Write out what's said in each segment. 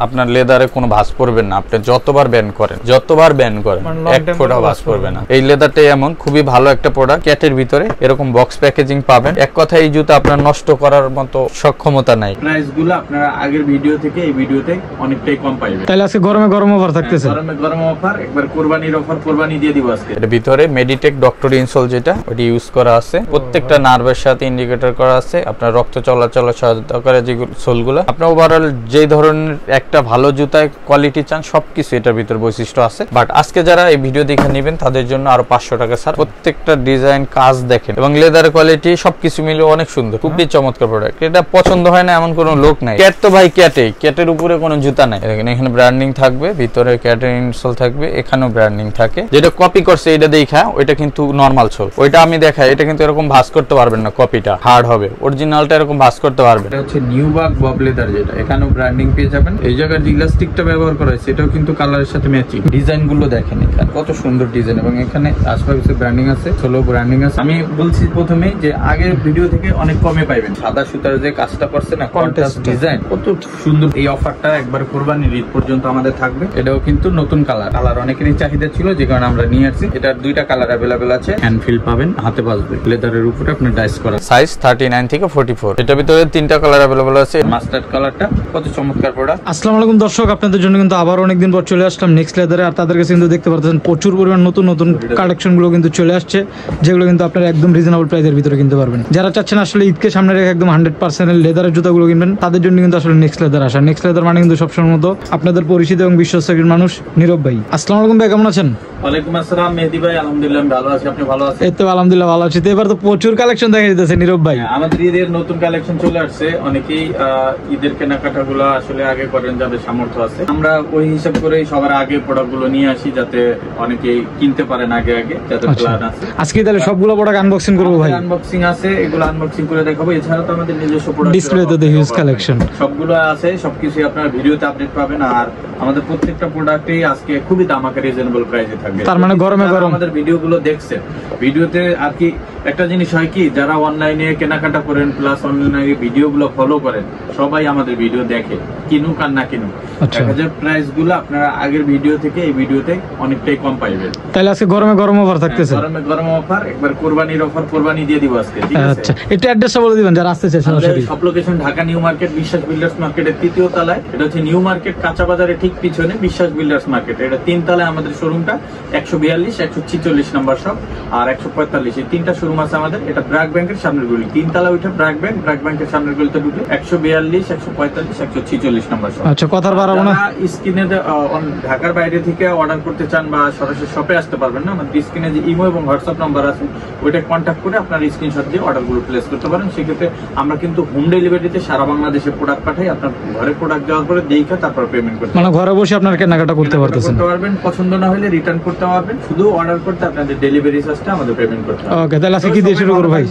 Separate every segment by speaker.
Speaker 1: আপনার লেদারে কোনো ভাঁজ পড়বে না। আপনি যতবার ব্যান করেন এক ফোঁটা ভাঁজ পড়বে না। এই লেদারটাই এমন খুবই ভালো একটা প্রোডাক্ট। ক্যাটের ভিতরে এরকম বক্স প্যাকেজিং পাবেন। এক কথায় এই জুতা আপনার নষ্ট করার মতো সক্ষমতা নাই। প্রাইসগুলো আপনারা আগের ভিডিও থেকে এই ভিডিওতে অনেকটাই কম পাইবেন।
Speaker 2: তাহলে আজকে গরমে গরম অফার থাকতেছে।
Speaker 1: গরম অফার, একবার কুরবানির অফার কুরবানি দিয়ে দিব আজকে। এর ভিতরে মেডিটেক ডক্টর ইনসোল যেটা ওটি ইউজ করা আছে। প্রত্যেকটা নার্ভের সাথে ইন্ডিকেটর করা আছে। আপনার রক্ত চলাচল সহায়তা করে যে সোলগুলো। আপনার ওভারঅল যে ধরনের একটা ভালো জুতায় কোয়ালিটি চান সবকিছু এটার ভিতর বৈশিষ্ট্য আছে। বাট আজকে যারা এই ভিডিও দেখে নেবেন তাদের জন্য আরো 500 টাকা ছাড়। প্রত্যেকটা ডিজাইন কাজ দেখেন এবং লেদার কোয়ালিটি সবকিছু মিলে অনেক সুন্দর, খুবই চমৎকার প্রোডাক্ট। এটা পছন্দ হয় না এমন কোনো লোক নাই। ক্যাট তো ভাই ক্যাটের উপরে কোনো জুতা নাই। দেখেন এখানে ব্র্যান্ডিং থাকবে, ভিতরে ক্যাটের ইনসোল থাকবে, এখানেও ব্র্যান্ডিং থাকে। যেটা কপি করছে এটা দেখা ওইটা কিন্তু নরমাল সোল। ওইটা আমি দেখাই, এটা কিন্তু এরকম ভাঁজ করতে পারবেন না, কপিটা হার্ড হবে। অরিজিনালটা এরকম ভাঁজ করতে পারবেন। এটা হচ্ছে নিউবার্গ বব লেদার, যেটা এখানেও ব্র্যান্ডিং পেয়ে যাবেন। এই জায়গার যে ইলাস্টিকটা ব্যবহার করা হয়েছে এটাও কিন্তু কালারের সাথে ম্যাচিং। ডিজাইন গুলো দেখেন এখানে কত সুন্দর ডিজাইন এবং এখানে আশপাশে ব্র্যান্ডিং আছে, সোলো ব্র্যান্ডিং আছে। আমি বলছি প্রথমেই যে আগের ভিডিও থেকে অনেক কমে পাইবেন। সাদা সুতার যে কাজটা করছে না, কন্ট্রাস্ট ডিজাইন কত সুন্দর। এই অফারটা একবার কুরবানির ঈদ পর্যন্ত আমাদের থাকবে। এটাও কিন্তু নতুন কালার অনেকেরই চাহিদা ছিল, যে কারণে আমরা নিয়ে আসছি। এটার দুইটা কালার अवेलेबल আছে। হ্যান্ড ফিল পাবেন, হাতে বাজবে। লেদারের উপরে আপনি ডাইস করা, সাইজ 39 থেকে 44। এটার ভিতরে তিনটা কালার अवेलेबल আছে। মাস্টার্ড কালারটা কত চমৎকার প্রোডাক্ট।
Speaker 2: আসসালামু আলাইকুম দর্শক, আপনাদের জন্য কিন্তু আবার অনেকদিন পর চলে আসলাম নেক্সট লেদারে। আর তাদের কাছে কিন্তু দেখতে পাচ্ছেন প্রচুর পরিমাণ নতুন কালেকশন গুলো কিন্তু চলে আসছে, যেগুলো কিন্তু আপনারা একদম রিজনেবল প্রাইসের ভিতরে কিনতে পারবেন। যারা চাচ্ছেন আসলে ঈদকে সামনে রেখে একদম 100% লেদারের জুতাগুলো কিনবেন, তাদের জন্য কিন্তু আসলে নেক্সট লেদার আসা। নেক্সট লেদার মানে কিন্তু সবসময় মতো আপনাদের পরিচিত এবং বিশ্বস্ত একজন মানুষ, নীরব ভাই। আসসালামু আলাইকুম ভাই, কেমন আছেন?
Speaker 1: ওয়ালাইকুম আসসালাম মেহেদী ভাই, আলহামদুলিল্লাহ ভালো আছি। আপনি ভালো আছেন?
Speaker 2: এই তো আলহামদুলিল্লাহ ভালো আছি। তো এবার তো প্রচুর কালেকশন দেখা যাচ্ছে নীরব ভাই।
Speaker 1: আমাদের ঈদের নতুন কালেকশন চলে আসছে। অনেকেই ঈদের কেনাকাটা গুলো আসলে আগে করেন যাদের সামর্থ্য আছে। আমরা ওই হিসাব করেই সবার আগে প্রোডাক্ট গুলো নিয়ে আসি, যাতে অনেকেই কিনতে পারেন আগে যাদের প্ল্যান আছে।
Speaker 2: আজকে তাহলে সবগুলো প্রোডাক্ট আনবক্সিং করবো ভাই।
Speaker 1: আনবক্সিং আছে, এগুলো আনবক্সিং করে দেখাবো। এছাড়া তো আমাদের নিজস্ব প্রোডাক্ট
Speaker 2: ডিসপ্লে তো হিউজ কালেকশন
Speaker 1: সবগুলো আছে। সবকিছু আপনারা ভিডিওতে আপডেট পাবেন। আর আমাদের প্রত্যেকটা প্রোডাক্টই আজকে খুবই দামাকা রিজনেবল প্রাইসে থাকবে।
Speaker 2: তার মানে গরমে গরম
Speaker 1: আমাদের ভিডিওগুলো দেখছেন। ভিডিওতে আর কি একটা জিনিস হয় কি, যারা অনলাইনে কেনাকাটা করেন প্লাস অনলাইনে ভিডিওগুলো ফলো করেন, সবাই আমাদের ভিডিও দেখে, কিনুক আর না কিনুক। প্রাইস গুলো আপনারা আগের ভিডিও থেকে এই ভিডিওতে অনেকটাই কম পাইবেন।
Speaker 2: তাহলে আজকে গরমে গরম অফার থাকতেছে।
Speaker 1: গরম অফার, একবার কুরবানির অফার কুরবানি দিয়ে দিব আজকে। ঠিক আছে,
Speaker 2: আচ্ছা এটা অ্যাড্রেসটা বলে দিবেন যারা আসতে চায় সরাসরি।
Speaker 1: সব লোকেশন ঢাকা নিউ মার্কেট, বিশ্বাস বিল্ডার্স মার্কেটের 3য় তলায়। এটা হচ্ছে নিউ মার্কেট কাঁচা বাজারের ঠিক পিছনে বিশ্বাস বিল্ডার্স মার্কেট। এটা 3 তলায় আমাদের শোরুমটা। 142, 146 নম্বর শপ আর 145, এই 3টা শোরুম আছে আমাদের। এটা ব্র্যাক ব্যাংকের সামনের গলি, 3 তলা উঠে ব্র্যাক ব্যাংকের সামনের গলিতে ঢুকে 142, 145, 146 নম্বর শপ।
Speaker 2: আচ্ছা কথার বাড়াবো না।
Speaker 1: স্ক্রিনে ঢাকার বাইরে থেকে অর্ডার করতে চান বা সরাসরি শপে আসতে পারবেন না, আমাদের স্ক্রিনে যে ইমো এবং হোয়াটসঅ্যাপ নাম্বার আছে ওইটা কন্ট্যাক্ট করে আপনার স্ক্রিনশট দিয়ে অর্ডারগুলো প্লেস করতে পারেন। সেক্ষেত্রে আমরা কিন্তু হোম ডেলিভারিতে সারা বাংলাদেশে প্রোডাক্ট পাঠাই। আপনার ঘরে প্রোডাক্ট দেওয়ার পরে দেখে তারপর পেমেন্ট করতে,
Speaker 2: মানে ঘরে বসে আপনার কেনাকাটা করতে
Speaker 1: পারবেন। পছন্দ না হলে রিটার্ন করতে পারবেন। শুধু অর্ডার করতে আপনাদের ডেলিভারি চার্জটা আমাদের পেমেন্ট করতে হবে।
Speaker 2: ওকে, তাহলে আজকে কি দিয়ে শুরু করব ভাই?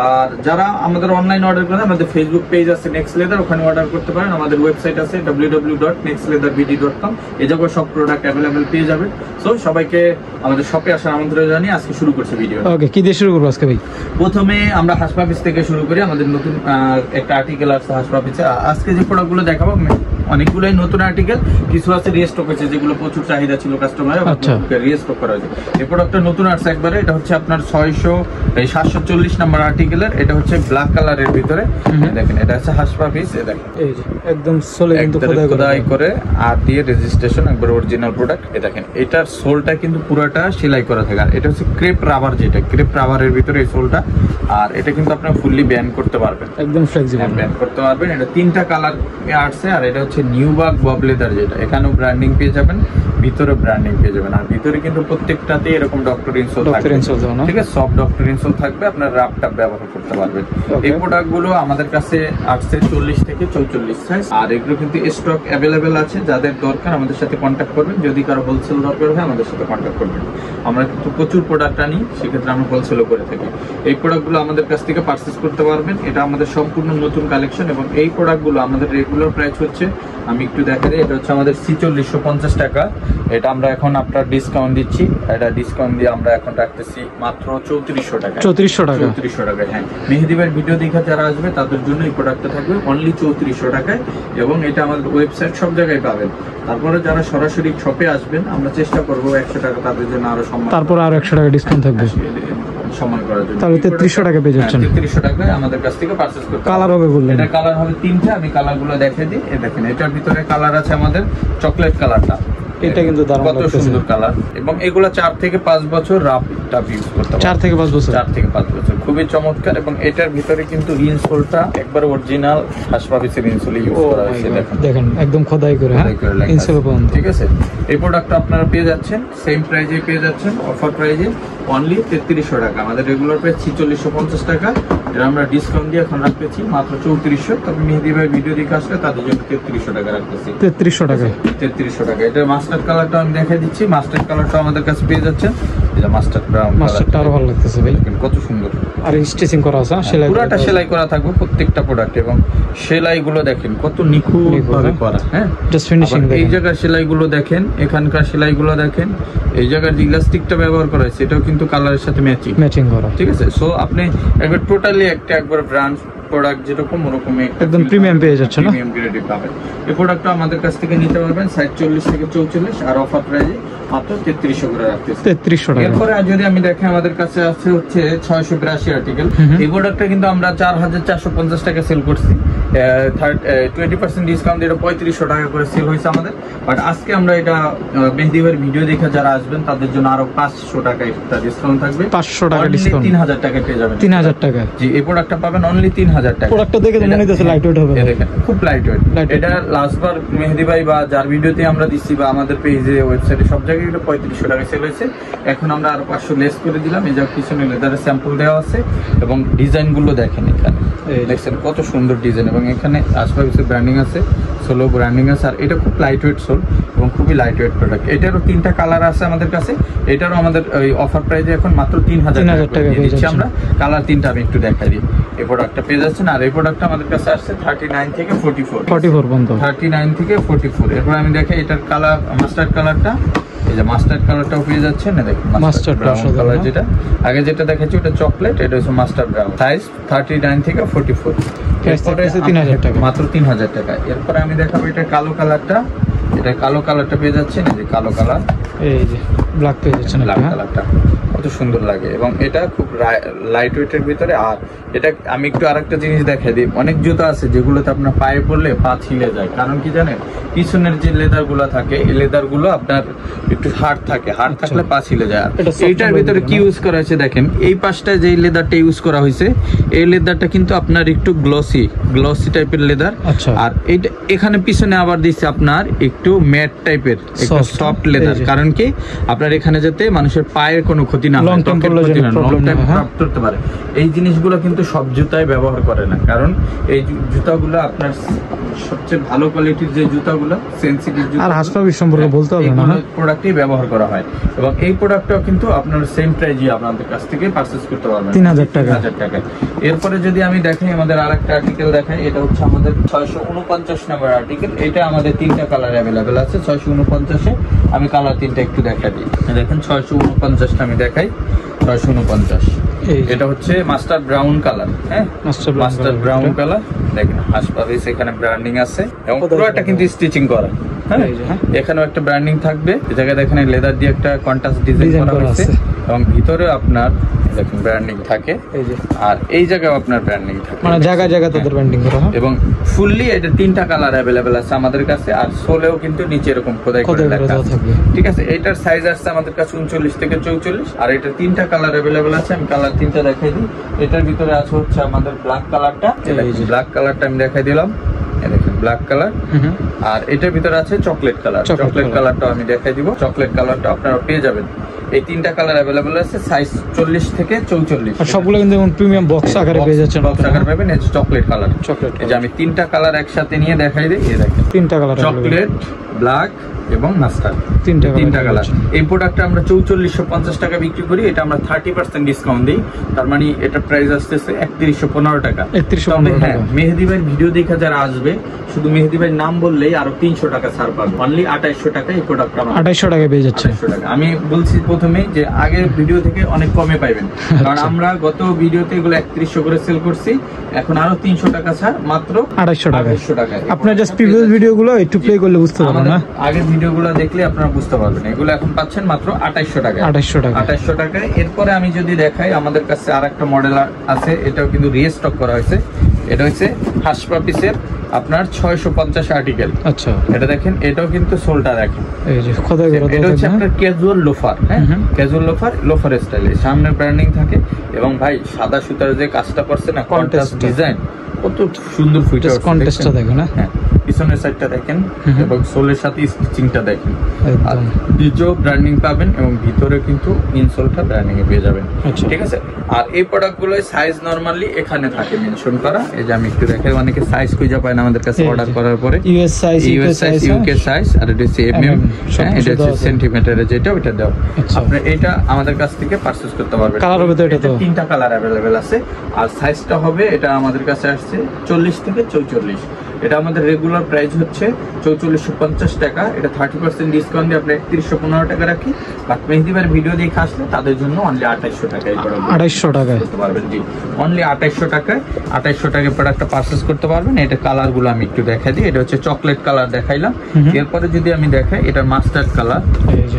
Speaker 1: আর যারা আমাদের অনলাইন অর্ডার করেন, আমাদের ফেসবুক পেজ আছে নেক্সট লেদার, ওখানে অর্ডার করতে পারেন। আমাদের ওয়েবসাইট আছে www.nextleatherbd.com। এই জায়গায় সব প্রোডাক্ট अवेलेबल পেয়ে যাবেন। সো সবাইকে আমাদের শপে আসার আমন্ত্রণ জানিয়ে আজকে শুরু করছি ভিডিও।
Speaker 2: ওকে, কি দিয়ে শুরু করব আজকে ভাই?
Speaker 1: প্রথমে আমরা হাসপাপিস থেকে শুরু করি। আমাদের নতুন একটা আর্টিকেল আছে হাসপাপিসে। আজকে যে প্রোডাক্টগুলো দেখাবো অনেকগুলোই নতুন আর্টিকেল, কিছু আছে রিস্টক হয়েছে, যেগুলো প্রচুর চাহিদা ছিল কাস্টমারের, রিস্টক করা হয়েছে। এই প্রোডাক্টটা নতুন আসছে একবারে। এটা হচ্ছে আপনার 740 নাম্বার আর্টিকেলের। এটা হচ্ছে ব্ল্যাক কালারের ভিতরে। দেখেন এটা হচ্ছে হাসপাপিস। দেখেন এই যে একদম সোলে কিন্তু খোদাই করে আর দিয়ে রেজিস্ট্রেশন, একবার অরিজিনাল প্রোডাক্ট। এই দেখেন এটার সোলটা কিন্তু পুরোটা সেলাই করা থাকে। আর এটা হচ্ছে ক্রেপ রাবার, যেটা ক্রেপ রাবারের ভিতরে এই সোলটা। আর এটা কিন্তু আপনার ফুললি ব্যান করতে পারবেন,
Speaker 2: একদম ফ্লেক্সিবল
Speaker 1: ব্যান করতে পারবেন। এটা 3টা কালার আসছে। আর এটা হচ্ছে নিউবার্গ বব লেদার, যেটা এখানেও ব্র্যান্ডিং পেয়ে যাবেন, ভিতরে ব্র্যান্ডিং পেয়ে যাবেন। আর ভিতরে কিন্তু প্রত্যেকটাতে এরকম ডক্টর ইনসোল থাকবে। ঠিক আছে, সব ডক্টর ইনসোল থাকবে, আপনার রাব টাপ ব্যবহার করতে পারবেন। এই প্রোডাক্ট গুলো আমাদের কাছে আসছে 40 থেকে 44 সাইজ। আর এগুলো কিন্তু স্টক अवेलेबल আছে। যাদের দরকার আমাদের সাথে কন্ট্যাক্ট করবেন। যদি কারো হোলসেল দরকার হয় আমাদের সাথে কন্ট্যাক্ট করবেন। আমরা কিন্তু প্রচুর প্রোডাক্ট আনি, সেক্ষেত্রে আমরা হোলসেলও করে থাকি। এই প্রোডাক্টগুলো আমাদের কাছ থেকে পারচেস করতে পারবেন। এটা আমাদের সম্পূর্ণ নতুন কালেকশন এবং এই প্রোডাক্টগুলো আমাদের রেগুলার প্রাইস হচ্ছে আমি একটু দেখাই দিই, এটা হচ্ছে আমাদের 4650 টাকা। এটা আমরা এখন আপনার ডিসকাউন্ট দিচ্ছি, এটা ডিসকাউন্ট দিয়ে আমরা এখন রাখতেছি মাত্র 3400 টাকা।
Speaker 2: 3400 টাকা,
Speaker 1: 3400 টাকা। হ্যাঁ, মেহেদি ভাইয়ের ভিডিও দেখে যারা আসবে তাদের জন্য এই প্রোডাক্টটা থাকবে অনলি 3400 টাকায়, এবং এটা আমাদের ওয়েবসাইট সব জায়গায় পাবেন। তারপরে যারা সরাসরি শপে আসবেন আমরা চেষ্টা করব 100 টাকা তাদের জন্য আরো সম্মান,
Speaker 2: তারপর আরো 100 টাকা ডিসকাউন্ট থাকবে
Speaker 1: সম্মান করার জন্য।
Speaker 2: তাহলে 3300 টাকা পেয়ে যাচ্ছেন।
Speaker 1: 3300 টাকায় আমাদের কাছ থেকে পারচেজ করতে।
Speaker 2: কালার হবে বললেন?
Speaker 1: এটা কালার হবে 3টা, আমি কালারগুলো দেখিয়ে দিই। এই দেখেন, এটার ভিতরে কালার আছে আমাদের চকলেট কালারটা,
Speaker 2: এটা কিন্তু দারুণ
Speaker 1: কত সুন্দর কালার, এবং এগুলা 4 থেকে 5 বছর রাফ টাপ ইউজ করতে পারবেন।
Speaker 2: 4 থেকে 5 বছর,
Speaker 1: 4 থেকে 5 বছর, খুবই চমৎকার। এবং এটার ভিতরে কিন্তু ইনসোলটা একবার অরিজিনাল হাসপাবিসের ইনসোল ইউজ করা হয়েছে।
Speaker 2: দেখেন একদম খোদাই করে, হ্যাঁ, ইনসোল পর্যন্ত।
Speaker 1: ঠিক আছে, এই প্রোডাক্টটা আপনারা পেয়ে যাচ্ছেন সেম প্রাইজে পেয়ে যাচ্ছেন, অফার প্রাইজে অনলি 3300 টাকা। আমাদের রেগুলার প্রাইস 4650 টাকা, এটা আমরা ডিসকাউন্ট দিয়ে এখন রাখতেছি মাত্র 3400। তবে মেহেদি ভাই ভিডিও দেখে আসলে তাদের জন্য 3300 টাকা রাখতেছি।
Speaker 2: 3300 টাকা,
Speaker 1: 3300 টাকা। এটা মাস্টার্ড কালারটা আমি দেখাই দিচ্ছি, মাস্টার্ড কালারটা আমাদের কাছে পেয়ে যাচ্ছেন। এটা মাস্টার্ড ব্রাউন,
Speaker 2: মাস্টারটা আরো ভালো লাগতেছে ভাই,
Speaker 1: কত সুন্দর।
Speaker 2: আর স্টিচিং করা আছে, সেলাই
Speaker 1: পুরোটা সেলাই করা থাকবে প্রত্যেকটা প্রোডাক্ট, এবং সেলাইগুলো দেখেন কত নিখুঁত ভাবে করা। হ্যাঁ,
Speaker 2: জাস্ট ফিনিশিং।
Speaker 1: এই জায়গার সেলাইগুলো দেখেন, এখানকার সেলাইগুলো দেখেন, এই জায়গার যে ইলাস্টিকটা ব্যবহার করা হয়েছে এটাও কিন্তু কালারের সাথে ম্যাচিং করা। ঠিক আছে, সো আপনি একবার টোটালি একবার ব্র্যান্ড প্রোডাক্ট যেরকম ওরকমই
Speaker 2: একদম প্রিমিয়াম পেয়ে যাচ্ছে না,
Speaker 1: প্রিমিয়াম গ্রেডে পাবেন। এই প্রোডাক্টটা আমাদের কাছ থেকে নিতে পারবেন 40 থেকে 44, আর অফার প্রাইসে মাত্র 3300 করে রাখতেছি।
Speaker 2: 3300 টাকা।
Speaker 1: এরপরে যদি আমি দেখি আমাদের কাছে আছে হচ্ছে 682 আর্টিকেল। এই প্রোডাক্টটা কিন্তু আমরা 4450 টাকা সেল করছি, 20% ডিসকাউন্ট, এটা 3500 টাকা করে সেল হয়েছে আমাদের। বাট আজকে আমরা এটা মেহেদি ভাইয়ের ভিডিও দেখে যারা আসবেন তাদের জন্য আরো 500 টাকা এক্সট্রা ডিসকাউন্ট থাকবে। 500 টাকা ডিসকাউন্ট, 3000 টাকা পেয়ে যাবেন।
Speaker 2: 3000 টাকা,
Speaker 1: জি, এই প্রোডাক্টটা পাবেন অনলি 3000 টাকা।
Speaker 2: প্রোডাক্টটা দেখে তো মনে হচ্ছে লাইট ওয়েট হবে,
Speaker 1: দেখেন খুব লাইট ওয়েট। এটা লাস্টবার মেহেদি ভাই বা যার ভিডিওতে আমরা দিচ্ছি বা আমাদের পেজে ওয়েবসাইটে সব জায়গায় এটা 3500 টাকা সেল হয়েছে। এখন আমরা আরো 500 লেস করে দিলাম। এই যে পিছনে লেদারের স্যাম্পল দেওয়া আছে, এবং ডিজাইন গুলো দেখেন, এখানে দেখছেন কত সুন্দর ডিজাইন, এবং এখানে আসবাবের ব্র্যান্ডিং আছে, সোলো ব্র্যান্ডিং আছে। আর এটা খুব লাইট ওয়েট সোল এবং খুবই লাইট ওয়েট প্রোডাক্ট। এটারও 3টা কালার আছে আমাদের কাছে। এটারও আমাদের ওই অফার প্রাইসে এখন মাত্র 3000 টাকা দিচ্ছি আমরা। কালার 3টা আমি একটু দেখাই দিই। এই প্রোডাক্টটা পেয়ে যাচ্ছেন, আর এই প্রোডাক্টটা আমাদের কাছে আসছে 39 থেকে 44 পর্যন্ত, 39 থেকে 44। এরপর আমি দেখাই এটার কালার, মাস্টার্ড কালারটা। এই যে মাস্টার্ড কালারটাও পেয়ে যাচ্ছে না, দেখুন মাস্টার্ড ব্রাউন কালার, যেটা আগে যেটা দেখাচ্ছি ওটা চকলেট, এটা হচ্ছে মাস্টার্ড ব্রাউন। সাইজ 39 থেকে 44, এরপরে 3000 টাকা, মাত্র 3000 টাকা। এরপরে আমি দেখাবো এটা কালো কালারটা। এটা কালো কালারটা পেয়ে যাচ্ছে, এই যে কালো কালার,
Speaker 2: এই যে ব্ল্যাক পেয়ে যাচ্ছে না,
Speaker 1: ব্ল্যাক কালারটা কত সুন্দর লাগে, এবং এটা খুব লাইট ওয়েটের ভিতরে। আর এটা আমি একটু আরেকটা জিনিস দেখাই দিই, অনেক জুতা আছে যেগুলোতে আপনার পায়ে পড়লে পা ছিলে যায়। কারণ কি জানেন, পিছনের যে লেদার গুলো থাকে এই লেদার গুলো আপনার একটু হার্ড থাকে, হার্ড থাকলে পা ছিলে যায়। আর এইটার ভিতরে কি ইউজ করা হয়েছে দেখেন, এই পাশটায় যে লেদারটা ইউজ করা হয়েছে এই লেদারটা কিন্তু আপনার একটু গ্লসি টাইপের লেদার। আর এইটা এখানে পিছনে আবার দিচ্ছে আপনার একটু ম্যাট টাইপের, একটু সফট লেদার। কারণ কি আপনার এখানে যাতে মানুষের পায়ের কোনো ক্ষতি না হয়, করতে পারে। এই জিনিসগুলো কিন্তু সব জুতায় ব্যবহার করে না, কারণ এই জুতাগুলো আপনার সবচেয়ে ভালো কোয়ালিটির যে জুতাগুলো, সেনসিটিভ জুতা, আর হাসপাবিস সম্পর্কে বলতে হবে না, প্রোডাক্টই ব্যবহার করা হয়। এবং এই প্রোডাক্টটাও কিন্তু আপনার সেম প্রাইজে আপনাদের কাছ থেকে পারচেজ করতে পারবেন 3000 টাকা। এরপরে যদি আমি দেখাই আমাদের আরেকটা আর্টিকেল দেখাই, এটা হচ্ছে আমাদের 649 নম্বর আর্টিকেল। এটা আমাদের 3টা কালার অ্যাভেলেবেল আছে 649-এ। আমি কালার 3টা একটু দেখা দিই, দেখেন 649টা আমি দেখাই। 649, এটা হচ্ছে মাস্টার ব্রাউন কালার। হ্যাঁ, মাস্টার ব্রাউন কালার, দেখেন হাসপাবিস এখানে ব্র্যান্ডিং আছে, এবং পুরোটা কিন্তু স্টিচিং করা। হ্যাঁ, এখানেও একটা ব্র্যান্ডিং থাকবে, এই জায়গায় দেখেন লেদার দিয়ে একটা কন্ট্রাস্ট ডিজাইন করা হয়েছে, এবং ভিতরে আপনার দেখুন ব্র্যান্ডিং থাকে, আর এই জায়গায় আপনার ব্র্যান্ডিং থাকে, মানে জায়গায় জায়গায় তাদের ব্র্যান্ডিং করা হয়। এবং ফুললি এটা 3টা কালার অ্যাভেলেবেল আছে আমাদের কাছে, আর সোলেও কিন্তু নিচে এরকম খোদাই করে লেখা আছে। ঠিক আছে, এটার সাইজ আসছে আমাদের কাছে 39 থেকে 44, আর এটা 3টা কালার অ্যাভেলেবেল আছে। আমি কালার 3টা দেখাই দিই। এটার ভিতরে আছে হচ্ছে আমাদের ব্ল্যাক কালারটা, ব্ল্যাক কালারটা আমি দেখাই দিলাম, দেখেন ব্ল্যাক কালার। আর এটার ভিতরে আছে চকলেট কালার, চকলেট কালারটা আমি দেখাই দিব। চকলেট কালারটা আপনারা পেয়ে যাবেন, এই 3টা কালার अवेलेबल আছে, সাইজ 40 থেকে 44। আর সবগুলো কিন্তু প্রিমিয়াম বক্স আকারে পেয়ে যাচ্ছেন, বক্স আকারে পাবেন। এই যে চকলেট কালার, এই যে আমি 3টা কালার একসাথে নিয়ে দেখাই দিই। এই দেখেন 3টা কালার, চকলেট, ব্ল্যাক এবং মাস্টার্ড, 3টা কালার। এই প্রোডাক্টটা আমরা 4450 টাকা বিক্রি করি, এটা আমরা 30% ডিসকাউন্ট দিই। তার মানে এটা প্রাইস আসতেছে 3115 টাকা। 3115 টাকা। মেহেদি ভাইয়ের ভিডিও দেখে যারা আসবে শুধু মেহেদি ভাই নাম বললেই আরো 300 টাকা ছাড় পাবে। অনলি 2800 টাকা এই প্রোডাক্ট
Speaker 2: 2800 টাকায় পেয়ে যাচ্ছে।
Speaker 1: আমি বলছি প্রথমেই যে আগের ভিডিও থেকে অনেক কমে পাইবেন, কারণ আমরা গত ভিডিওতে এগুলো 3100 করে সেল করছি, এখন আরো 300 টাকা ছাড় মাত্র
Speaker 2: 2800 টাকা।
Speaker 1: টাকায়।
Speaker 2: আপনার জাস্ট প্রিভিয়াস ভিডিওগুলো একটু প্লে করলে বুঝতে পারবেন না,
Speaker 1: আগের ভিডিওগুলো দেখলে আপনারা বুঝতে পারবেন। এগুলো এখন পাচ্ছেন মাত্র 2800 টাকা। 2800 টাকায়। এরপরে আমি যদি দেখাই, আমাদের কাছে আরেকটা মডেল আছে, এটাও কিন্তু রিস্টক করা হয়েছে। এটা হচ্ছে হাসপা পিসের আপনার 650 আর্টিকেল।
Speaker 2: আচ্ছা,
Speaker 1: এটা দেখেন, এটাও কিন্তু সোলটা দেখেন,
Speaker 2: এই যে খোদাই করা।
Speaker 1: এটা হচ্ছে আপনার ক্যাজুয়াল লোফার। হ্যাঁ, ক্যাজুয়াল লোফার স্টাইলে সামনে ব্র্যান্ডিং থাকে, এবং ভাই সাদা সুতার যে কাজটা করছে না, কন্ট্রাস্ট ডিজাইন, কত সুন্দর ফুটে উঠছে।
Speaker 2: কন্ট্রাস্টটা দেখেন না?
Speaker 1: হ্যাঁ, পিছনের সাইডটা দেখেন এবং সোলের সাথে স্টিচিংটা দেখেন, আর
Speaker 2: একদম
Speaker 1: নিজেও ব্র্যান্ডিং পাবেন এবং ভিতরে কিন্তু ইনসোলটা ব্র্যান্ডিং এ পেয়ে যাবেন।
Speaker 2: আচ্ছা,
Speaker 1: ঠিক আছে। আর এই প্রোডাক্টগুলোর সাইজ নরমালি এখানে থাকে মেনশন করা। এই যে আমি একটু দেখাই, অনেকে সাইজ খুঁজে পায় না আমাদের কাছে অর্ডার করার পরে।
Speaker 2: ইউএস সাইজ,
Speaker 1: ইউকে সাইজ, আর এটা হচ্ছে এমএম, এটা হচ্ছে সেন্টিমিটারে, যেটা ওটা দাও। আপনি এটা আমাদের কাছ থেকে পারচেজ করতে পারবেন।
Speaker 2: কালার হবে তো? এটা তো
Speaker 1: 3টা কালার अवेलेबल আছে, আর সাইজটা হবে, এটা আমাদের কাছে আসছে 40 থেকে 44। এটা আমাদের রেগুলার প্রাইস হচ্ছে 4450 টাকা। এটা 30% ডিসকাউন্ট দিয়ে আপনি 3115 টাকা রাখি। বাট মেহেদি ভাইয়ের ভিডিও দেখে আসলে তাদের জন্য অনলি 2800 টাকা এই প্রোডাক্ট
Speaker 2: 2800 টাকায়
Speaker 1: করতে পারবেন। জি, অনলি 2800 টাকায় 2800 টাকায় প্রোডাক্টটা পারচেজ করতে পারবেন। এটা কালারগুলো আমি একটু দেখাই দিই। এটা হচ্ছে চকলেট কালার দেখাইলাম। এরপরে যদি আমি দেখাই, এটা মাস্টার্ড কালার।
Speaker 2: এই যে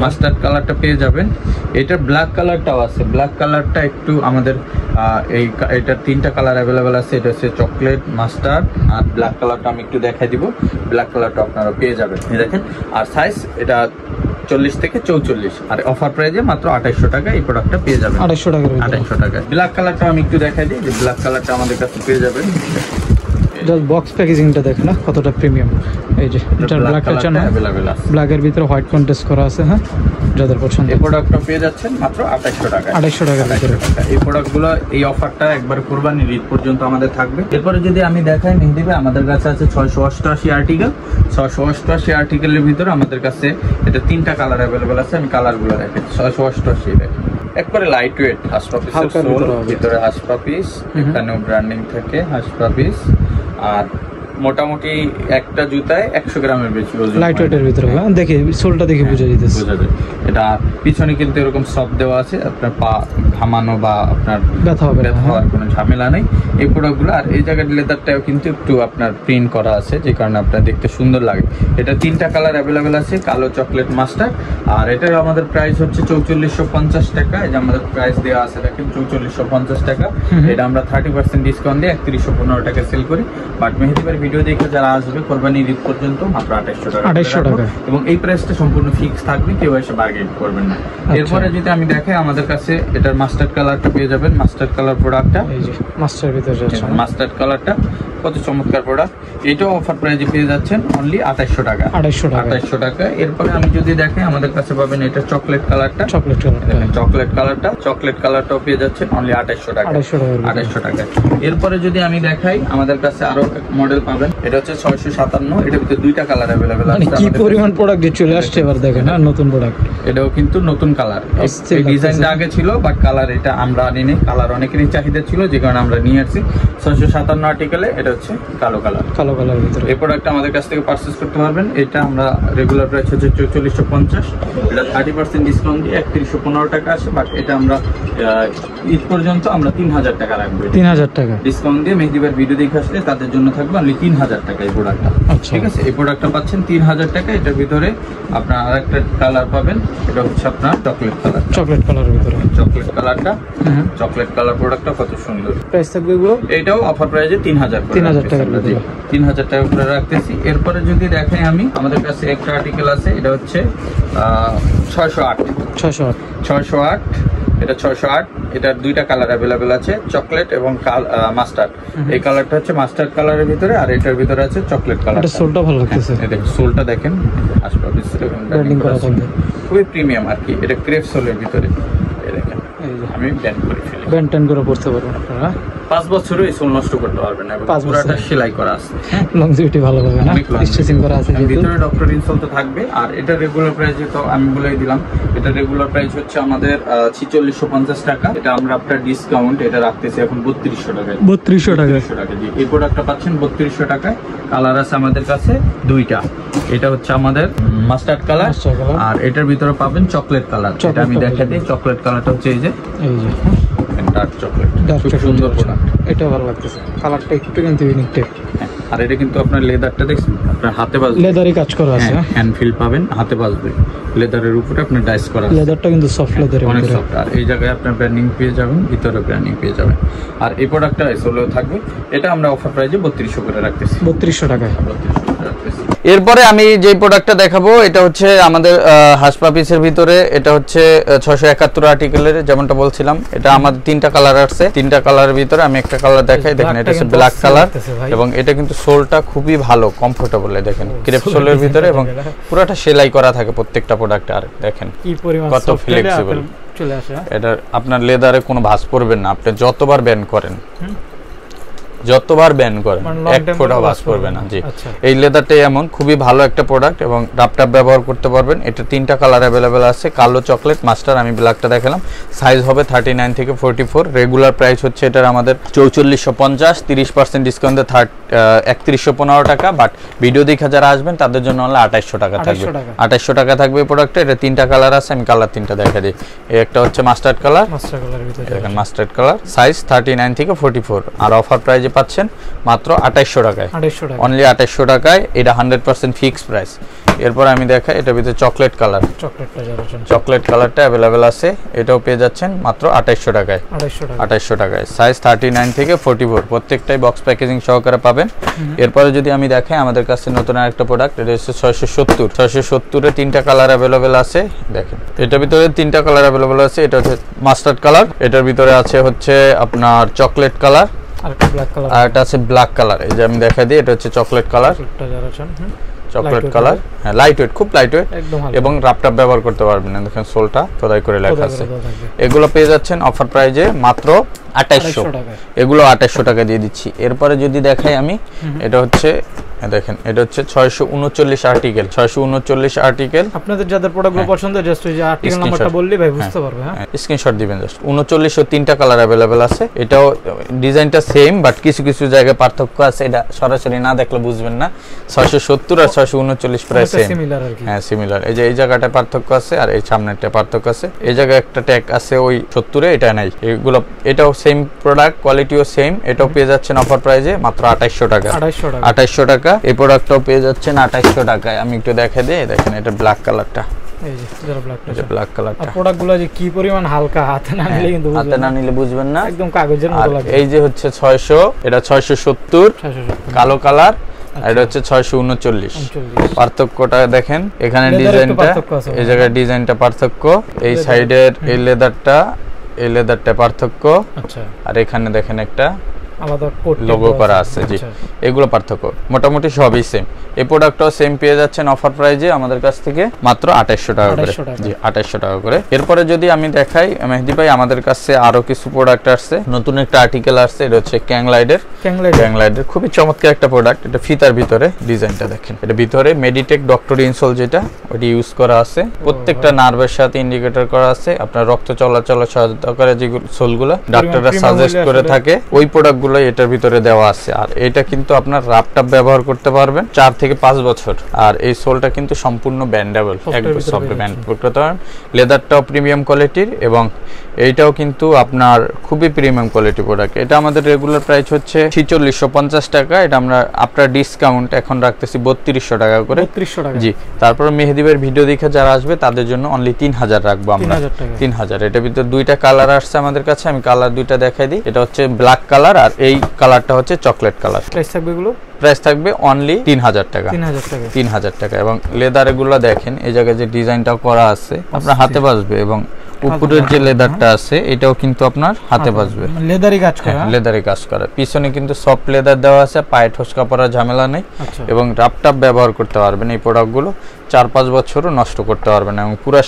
Speaker 1: মাস্টার্ড কালারটা পেয়ে যাবেন। এটা ব্ল্যাক কালারটাও আছে। ব্ল্যাক কালারটা একটু আমাদের এটা 3টা কালার अवेलेबल আছে। এটা হচ্ছে চকলেট, মাস্টার্ড আর ব্ল্যাক কালারটা আমি একটু দেখাই দিব। ব্ল্যাক কালারটা আপনারা পেয়ে যাবেন, এই দেখেন। আর সাইজ এটা 40 থেকে 44, আর অফার প্রাইসে মাত্র 2800 টাকা এই প্রোডাক্টটা পেয়ে যাবেন।
Speaker 2: 2800 টাকার ভিতরে।
Speaker 1: 2800 টাকা। ব্ল্যাক কালারটা আমি একটু দেখাই দিই, যে ব্ল্যাক কালারটা আমাদের কাছে পেয়ে যাবেন।
Speaker 2: জাস্ট বক্স প্যাকেজিংটা দেখেন না কতটা প্রিমিয়াম। এই যে এটা ব্ল্যাক কালারটা
Speaker 1: अवेलेबल আছে,
Speaker 2: ব্ল্যাকের ভিতরে হোয়াইট কন্ট্রাস্ট করা আছে। হ্যাঁ, যাদের পছন্দ
Speaker 1: এই প্রোডাক্টটা পেয়ে যাচ্ছেন মাত্র 2800 টাকা।
Speaker 2: 2800 টাকার ভিতরে।
Speaker 1: এই প্রোডাক্টগুলো, এই অফারটা একবার কুরবানির ঈদ পর্যন্ত আমাদের থাকবে। এরপরে যদি আমি দেখাই মেহেদি ভাই, আমাদের কাছে আছে 688 আর্টিকেল। 688 আর্টিকেলের ভিতরে আমাদের কাছে এটা 3টা কালার अवेलेबल আছে। আমি কালারগুলো দেখাই। 688 দেখেন, একবারে লাইট ওয়েট হাসপা পিসের সোল, ভিতরে হাসপা পিস, এখানেও ব্র্যান্ডিং থাকে হাসপা পিস। আর মোটামুটি একটা জুতায় 100 গ্রামের বেশি ওজন,
Speaker 2: লাইট ওয়েটের ভিতরে। দেখে সোলটা দেখে বোঝা যাইতেছে।
Speaker 1: এটা পিছনে কিন্তু এরকম সব দেওয়া আছে, আপনার পা ঘামানো বা আপনার
Speaker 2: ব্যথা
Speaker 1: হওয়ার কোনো ঝামেলা নেই এই প্রোডাক্টগুলো। আর এই জায়গার লেদারটাও কিন্তু একটু আপনার প্রিন্ট করা আছে, যে কারণে আপনার দেখতে সুন্দর লাগে। এটা 3টা কালার अवेलेबल আছে, কালো, চকলেট, মাস্টার্ড। আর এটার আমাদের প্রাইস হচ্ছে 4450 টাকা। এই যে আমাদের প্রাইস দেওয়া আছে দেখেন, 4450 টাকা। এটা আমরা 30% ডিসকাউন্ট দিয়ে 3115 টাকা সেল করি। বাট মেহেদি ভাইয়ের ভিডিও দেখে যারা আসবে কোরবানির ঈদ পর্যন্ত মাত্র 2800 টাকা।
Speaker 2: 2800 টাকা।
Speaker 1: এবং এই প্রাইসটা সম্পূর্ণ ফিক্স থাকবে, কেউ এসে বার্গেন করবেন না। এরপরে যদি আমি দেখাই, আমাদের কাছে এটার মাস্টার্ড কালারটা পেয়ে যাবেন। মাস্টার্ড কালার প্রোডাক্টটা,
Speaker 2: এই যে মাস্টার ভিতরে আছে
Speaker 1: মাস্টার্ড কালারটা, কত চমৎকার প্রোডাক্ট। এটাও অফার প্রাইসে পেয়ে যাচ্ছেন অনলি 2800 টাকা। 2800 টাকা। এরপরে আমি যদি দেখাই, আমাদের কাছে পাবেন এটা চকলেট কালারটা। চকলেট কালারটাও পেয়ে যাচ্ছেন অনলি 2800 টাকা। 2800 টাকা। এরপরে যদি আমি দেখাই, আমাদের কাছে আরো মডেল পাবেন। এটা হচ্ছে 657। এটার ভিতরে 2টা কালার अवेलेबल আছে।
Speaker 2: কি পরিমাণ প্রোডাক্ট চলে আসছে এবার দেখেন, না নতুন প্রোডাক্ট।
Speaker 1: এটাও কিন্তু নতুন কালার। এই ডিজাইনটা আগে ছিল, বাট কালার এটা আমরা আনিনি। কালার অনেকেরই চাহিদা ছিল, যে কারণে আমরা নিয়ে আসছি। 657 আর্টিকেলে এটা হচ্ছে কালো কালার ভিতরে। এই প্রোডাক্টটা আমাদের কাছ থেকে পারচেজ করতে পারবেন। এটা আমরা রেগুলার প্রাইস হচ্ছে 4450। এটা 30% ডিসকাউন্ট দিয়ে 3115 টাকা আছে। বাট এটা আমরা ঈদ পর্যন্ত আমরা 3000 টাকা রাখবো।
Speaker 2: 3000 টাকা
Speaker 1: ডিসকাউন্ট দিয়ে মেহেদি ভাইয়ের ভিডিও দেখে আসলে তাদের জন্য থাকবে অনলি 3000 টাকা এই প্রোডাক্টটা। ঠিক আছে, এই প্রোডাক্টটা পাচ্ছেন 3000 টাকা। এটার ভিতরে আপনার আরেকটা কালার পাবেন, এটা হচ্ছে আপনার চকলেট কালারের ভিতরে। চকলেট কালারটা, চকলেট কালার প্রোডাক্টটা কত সুন্দর।
Speaker 2: প্রাইস থাকবে এগুলো?
Speaker 1: এটাও অফার প্রাইসে 3000 টাকা। 3000 টাকা করে রাখতেছি। এরপরে যদি দেখাই আমি, আমাদের কাছে একটা আর্টিকেল আছে, এটা হচ্ছে 608। এটা 608। এটার 2টা কালার अवेलेबल আছে, চকলেট এবং মাস্টার্ড। এই কালারটা হচ্ছে মাস্টার্ড কালারের ভিতরে, আর এটার ভিতরে আছে চকলেট কালার।
Speaker 2: এটা সোলটা ভালো লাগতেছে।
Speaker 1: এই দেখেন সোলটা দেখেন,
Speaker 2: ব্র্যান্ডিং করা থাকবে,
Speaker 1: খুবই প্রিমিয়াম আর কি। এটা ক্রেপ সোলের ভিতরে, এই দেখেন। আমি ব্যান্ড করে ফেলি,
Speaker 2: ব্যান্ড করে পড়তে পারবেন আপনারা।
Speaker 1: 5 বছরও এই সোল নষ্ট করতে পারবেন না, এবং
Speaker 2: 5 বছর
Speaker 1: পুরোটা সেলাই করা আছে।
Speaker 2: লংজিভিটি ভালো হবে না, স্টিচিং করা আছে যেহেতু।
Speaker 1: ভিতরে ডক্টর ইনসোল তো থাকবে। আর এটা রেগুলার প্রাইস তো আমি বলেই দিলাম, এটা রেগুলার প্রাইস হচ্ছে আমাদের 4650 টাকা। এটা আমরা আপনার ডিসকাউন্ট এটা রাখতেছি এখন 3200 টাকায়।
Speaker 2: 3200 টাকা
Speaker 1: জি, এই প্রোডাক্টটা পাচ্ছেন 3200 টাকায়। কালার আছে আমাদের কাছে দুইটা, এটা হচ্ছে আমাদের মাস্টার্ড কালার, আর এটার ভিতরে পাবেন চকলেট কালার। এটা আমি দেখাই দিই, চকলেট কালারটা হচ্ছে এই যে ডার্ক চকলেট, খুব সুন্দর প্রোডাক্ট।
Speaker 2: এটা ভালো লাগতেছে, কালারটা একটু কিন্তু ইউনিক টাইপ।
Speaker 1: আর এটা কিন্তু আপনার লেদারটা দেখছেন, আপনার হাতে বাজবে,
Speaker 2: লেদারি কাজ করা আছে,
Speaker 1: হ্যান্ড ফিল পাবেন, হাতে বাজবে। লেদারের উপরে আপনার ডাইস করা আছে,
Speaker 2: লেদারটা কিন্তু সফট লেদারের
Speaker 1: অনেক
Speaker 2: ভিতরে।
Speaker 1: সফট। আর এই জায়গায় আপনার ব্র্যান্ডিং পেয়ে যাবেন, ভিতরে ব্র্যান্ডিং পেয়ে যাবেন। আর এই প্রোডাক্টটা এসলেও থাকবে, এটা আমরা অফার প্রাইসে 3200 করে রাখতেছি।
Speaker 2: 3200 টাকায়।
Speaker 1: এরপরে আমি যে প্রোডাক্টটা দেখাবো এটা হচ্ছে আমাদের হাসপাপিসের ভিতরে, এটা হচ্ছে 671 আর্টিকেলের, যেমনটা বলছিলাম। এটা আমাদের 3টা কালার আসছে, 3টা কালারের ভিতরে আমি একটা কালার দেখাই। দেখেন এটা হচ্ছে ব্ল্যাক কালার, এবং এটা কিন্তু সোলটা খুবই ভালো, কমফোর্টেবল। দেখেন ক্রেপ সোলের ভিতরে, এবং পুরোটা সেলাই করা থাকে প্রত্যেকটা প্রোডাক্টে। আর দেখেন কত ফ্লেক্সিবল
Speaker 2: চলে আসে।
Speaker 1: এটা আপনার লেদারে কোনো ভাঁজ পড়বে না, আপনি যতবার ব্যান্ড করেন, যতবার ব্যান্ড করেন এক ফোঁটা ভাঁজ পড়বে না। জি, এই লেদারটাই এমন খুবই ভালো একটা প্রোডাক্ট, এবং রাপটাপ ব্যবহার করতে পারবেন। এটা 3টা কালার অ্যাভেলেবেল আছে, কালো, চকলেট, মাস্টার। আমি ব্ল্যাকটা দেখালাম। সাইজ হবে 39 থেকে 44। রেগুলার প্রাইস হচ্ছে এটার আমাদের 4450, 30% ডিসকাউন্টে 3115 টাকা। বাট ভিডিও দেখে যারা আসবেন তাদের জন্য হলে 2800 টাকা থাকবে। 2800 টাকা থাকবে এই প্রোডাক্টে। এটা 3টা কালার আছে, আমি কালার 3টা দেখা দিই। একটা হচ্ছে মাস্টার্ড কালার, দেখেন মাস্টার্ড কালার, সাইজ 39 থেকে 44। আর অফার প্রাইসে পাচ্ছেন মাত্র 2800 টাকায়, অনলি 2800 টাকায়। এটা 100% ফিক্সড প্রাইস। এরপর আমি দেখাই এটার ভিতরে চকলেট কালার, চকলেট কালারটা অ্যাভেলেবেল আছে, এটাও পেয়ে যাচ্ছেন মাত্র 2800 টাকায়। 2800 টাকায়, সাইজ 39 থেকে 44, প্রত্যেকটাই বক্স প্যাকেজিং সহকারে পাবেন। এরপরে যদি আমি দেখাই আমাদের কাছে নতুন আরেকটা প্রোডাক্ট, এটা হচ্ছে 670 এর 3টা কালার অ্যাভেলেবেল আছে। দেখেন এটার ভিতরে 3টা কালার অ্যাভেলেবেল আছে। এটা হচ্ছে মাস্টার্ড কালার, এটার ভিতরে আছে হচ্ছে আপনার চকলেট কালার, আর এটা আছে ব্ল্যাক কালার। এই যে আমি দেখাই দিই, এটা হচ্ছে চকলেট কালার, চকলেট কালার। হ্যাঁ, লাইট ওয়েট, খুব লাইট ওয়েট, এবং রাপটাপ ব্যবহার করতে পারবেন। দেখেন সোলটা খোদাই করে লেখা আছে। এগুলো পেয়ে যাচ্ছেন অফার প্রাইজে মাত্র 2800। এগুলো 2800 টাকা দিয়ে দিচ্ছি। এরপরে যদি দেখাই আমি, এটা হচ্ছে দেখেন এটা হচ্ছে 639 আর্টিকেল, 639 আর্টিকেল।
Speaker 2: আপনাদের যাদের প্রোডাক্টগুলো পছন্দ, জাস্ট ওই যে আর্টিকেল নাম্বারটা বললেই ভাই বুঝতে পারবে। হ্যাঁ,
Speaker 1: স্ক্রিনশট দিবেন জাস্ট। 39 ও 3টা কালার अवेलेबल আছে। এটাও ডিজাইনটা সেম, বাট কিছু কিছু জায়গায় পার্থক্য আছে, এটা সরাসরি না দেখলে বুঝবেন না। 670 আর 639 প্রায় সেম,
Speaker 2: সিমিলার আর কি।
Speaker 1: হ্যাঁ সিমিলার। এই যে এই জায়গাটায় পার্থক্য আছে, আর এই সামনেরটা পার্থক্য আছে। এই জায়গায় একটা ট্যাগ আছে ওই 70 এ, এটা নাই। এগুলো এটাও সেম প্রোডাক্ট, কোয়ালিটিও সেম। এটাও পেয়ে যাচ্ছেন অফার প্রাইসে মাত্র 2800 টাকা। 2800 টাকা। এই প্রোডাক্টটাও পেয়ে যাচ্ছেন 2800 টাকায়। আমি একটু দেখাই দিই, দেখেন এটা ব্ল্যাক কালারটা,
Speaker 2: এই যে যারা
Speaker 1: ব্ল্যাক কালারটা।
Speaker 2: আর প্রোডাক্টগুলো যে কি পরিমাণ হালকা, হাতে না নিলে কিন্তু
Speaker 1: হাতে না নিলে বুঝবেন না,
Speaker 2: একদম কাগজের মতো লাগে।
Speaker 1: এই যে হচ্ছে 600, এটা 670 কালো কালার, আর এটা হচ্ছে 639। পার্থক্যটা দেখেন, এখানে ডিজাইনটা, এই জায়গায় ডিজাইনটা পার্থক্য, এই সাইডের এই লেদারটা পার্থক্য। আচ্ছা, আর এখানে দেখেন একটা
Speaker 2: আলাদা কোড
Speaker 1: লোগো করা আছে। জি, এগুলো পার্থক্য, মোটামুটি সবই সেম। এই প্রোডাক্টটাও সেম পেয়ে যাচ্ছেন অফার প্রাইজে আমাদের কাছ থেকে মাত্র 2800 টাকা করে। জি, 2800 টাকা করে। এরপরে যদি আমি দেখাই মেহেদি ভাই, আমাদের কাছে আরো কিছু প্রোডাক্ট আসছে, নতুন একটা আর্টিকেল আসছে। এটা হচ্ছে ক্যাংলাইডের, খুবই চমৎকার একটা প্রোডাক্ট। এটা ফিতার ভিতরে ডিজাইনটা দেখেন, এটা ভিতরে মেডিটেক ডক্টর ইনসোল যেটা ওটি ইউজ করা আছে, প্রত্যেকটা নার্ভের সাথে ইন্ডিকেটর করা আছে। আপনার রক্ত চলাচলে সহায়তা করে যে সোলগুলো ডাক্তাররা সাজেস্ট করে থাকে, ওই প্রোডাক্টগুলো এটার ভিতরে দেওয়া আছে। আর এটা কিন্তু আপনার রাপটাপ ব্যবহার করতে পারবেন 4 থেকে 5 বছর। আর এই সোলটা কিন্তু সম্পূর্ণ ব্যান্ডেবল, একদম সফট ব্যান্ড করতে পারবেন। লেদারটাও প্রিমিয়াম কোয়ালিটির, এবং এইটাও কিন্তু আপনার খুবই প্রিমিয়াম কোয়ালিটি প্রোডাক্ট। এটা আমাদের রেগুলার প্রাইস হচ্ছে 4650 টাকা। এটা আমরা আপনার ডিসকাউন্ট এখন রাখতেছি 3200 টাকা করে। 3200 টাকা। জি, তারপর মেহেদি ভাইয়ের ভিডিও দেখে যারা আসবে তাদের জন্য অনলি 3000 রাখবো আমরা। 3000। এটার ভিতরে 2টা কালার আসছে আমাদের কাছে, আমি কালার 2টা দেখাই দিই। এটা হচ্ছে ব্ল্যাক কালার, আর এই কালারটা হচ্ছে চকলেট কালার।
Speaker 2: প্রাইস থাকবে এগুলো,
Speaker 1: প্রাইস থাকবে অনলি 3000 টাকা। 3000 টাকা। এবং লেদার এগুলো দেখেন, এই জায়গায় যে ডিজাইনটা করা আছে আপনার হাতে বাজবে, এবং উপরের যে লেদারটা আছে এটাও কিন্তু আপনার হাতে বাজবে,
Speaker 2: লেদারি কাজ করা,
Speaker 1: লেদারি কাজ করা। পিছনে কিন্তু সফট লেদার দেওয়া আছে, পায়ে ঠোসকা পড়ার ঝামেলা নেই এবং রাপটাপ ব্যবহার করতে পারবেন। এই প্রোডাক্টগুলো 4-5 বছরও নষ্ট করতে পারবেন এবং পুরো